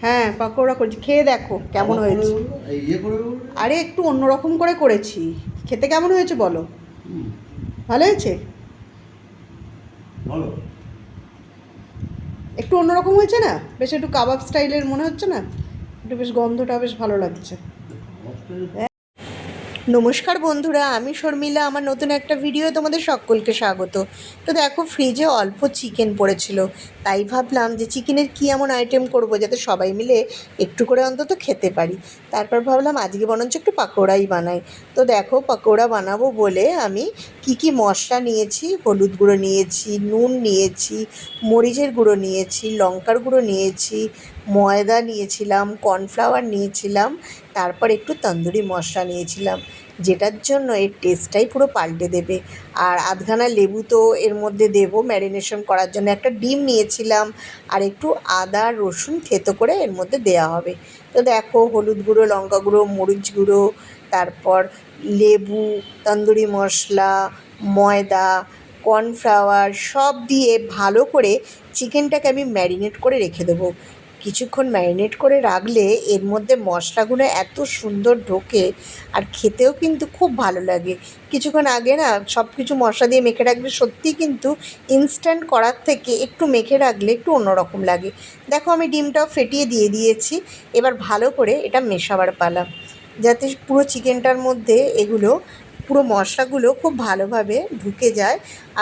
হ্যাঁ পাকোড়া করেছি, খেয়ে দেখো কেমন হয়েছে। আরে একটু অন্যরকম করে করেছি, খেতে কেমন হয়েছে বলো? ভালো হয়েছে? একটু অন্যরকম হয়েছে না? বেশ একটু কাবাব স্টাইলের মনে হচ্ছে না? একটু বেশ গন্ধটা বেশ ভালো লাগছে। নমস্কার বন্ধুরা, আমি শর্মিলা। আমার নতুন একটা ভিডিও তোমাদের সকলকে স্বাগত। তো দেখো, ফ্রিজে অল্প চিকেন পড়েছিল, তাই ভাবলাম যে চিকেনের কী এমন আইটেম করব যাতে সবাই মিলে একটু করে অন্তত খেতে পারি। তারপর ভাবলাম আজকে বরঞ্চ একটু পাকোড়াই বানাই। তো দেখো, পাকোড়া বানাবো বলে আমি কি মশলা নিয়েছি: হলুদ গুঁড়ো নিয়েছি, নুন নিয়েছি, মরিচের গুঁড়ো নিয়েছি, লঙ্কার গুঁড়ো নিয়েছি, ময়দা নিয়েছিলাম, কর্নফ্লাওয়ার নিয়েছিলাম, তারপর একটু তন্দুরি মশলা নিয়েছিলাম, যেটার জন্য এর টেস্টটাই পুরো পাল্টে দেবে। আর আধখানা লেবু তো এর মধ্যে দেবো ম্যারিনেশন করার জন্য। একটা ডিম নিয়েছিলাম, আর একটু আদা রসুন থেতো করে এর মধ্যে দেওয়া হবে। তো দেখো, হলুদ গুঁড়ো, লঙ্কা গুঁড়ো, মরিচ গুঁড়ো, তারপর লেবু, তন্দুরি মশলা, ময়দা, কর্নফ্লাওয়ার সব দিয়ে ভালো করে চিকেনটাকে আমি ম্যারিনেট করে রেখে দেবো। কিছুক্ষণ ম্যারিনেট করে রাখলে এর মধ্যে মশলাগুলো এত সুন্দর ঢোকে, আর খেতেও কিন্তু খুব ভালো লাগে। কিছুক্ষণ আগে না সব কিছু মশলা দিয়ে মেখে রাখলে সত্যিই কিন্তু ইনস্ট্যান্ট করার থেকে একটু মেখে রাখলে একটু অন্যরকম লাগে। দেখো, আমি ডিমটাও ফেটিয়ে দিয়ে দিয়েছি। এবার ভালো করে এটা মেশাবার পালা, যাতে পুরো চিকেনটার মধ্যে এগুলো পুরো মশলাগুলো খুব ভালোভাবে ঢুকে যায়,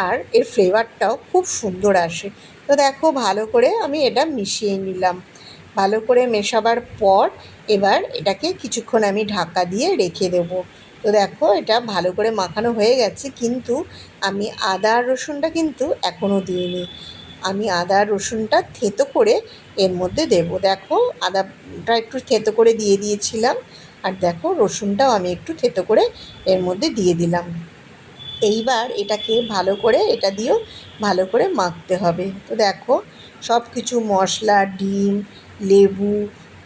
আর এর ফ্লেভারটাও খুব সুন্দর আসে। তো দেখো, ভালো করে আমি এটা মিশিয়ে নিলাম। ভালো করে মেশাবার পর এবার এটাকে কিছুক্ষণ আমি ঢাকা দিয়ে রেখে দেবো। তো দেখো, এটা ভালো করে মাখানো হয়ে গেছে, কিন্তু আমি আদা আর রসুনটা কিন্তু এখনও দিইনি। আমি আদা আর রসুনটা থেতো করে এর মধ্যে দেবো। দেখো, আদাটা একটু থেতো করে দিয়ে দিয়েছিলাম, আর দেখো রসুনটাও আমি একটু থেতো করে এর মধ্যে দিয়ে দিলাম। এইবার এটাকে ভালো করে এটা দিয়েও ভালো করে মাখতে হবে। তো দেখো, সব কিছু মশলা, ডিম, লেবু,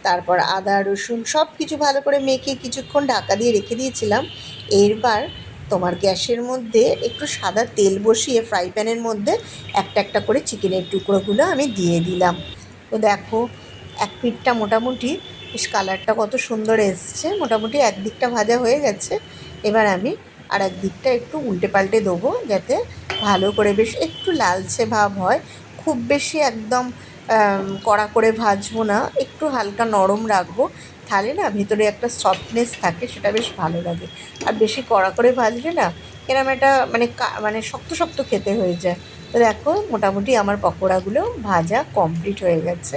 তারপর আদা রসুন সব কিছু ভালো করে মেখে কিছুক্ষণ ঢাকা দিয়ে রেখে দিয়েছিলাম। এরবার তোমার গ্যাসের মধ্যে একটু সাদা তেল বসিয়ে ফ্রাই প্যানের মধ্যে একটা একটা করে চিকেনের টুকরোগুলো আমি দিয়ে দিলাম। তো দেখো, এক পিঠটা মোটামুটি বেশ কালারটা কত সুন্দর এসছে, মোটামুটি একদিকটা ভাজা হয়ে গেছে। এবার আমি আর এক দিকটা একটু উল্টে পাল্টে দেবো, যাতে ভালো করে বেশ একটু লালচে ভাব হয়। খুব বেশি একদম কড়া করে ভাজবো না, একটু হালকা নরম রাখবো, তাহলে না ভেতরে একটা সফটনেস থাকে, সেটা বেশ ভালো লাগে। আর বেশি কড়া করে ভাজলে না এরম একটা মানে শক্ত শক্ত খেতে হয়ে যায়। তো দেখো, মোটামুটি আমার পকোড়াগুলো ভাজা কমপ্লিট হয়ে গেছে।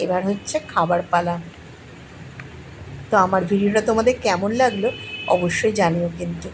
এবার হচ্ছে খাবার পালা। তো আমার ভিডিওটা তোমাদের কেমন লাগলো অবশ্যই জানিও কিন্তু।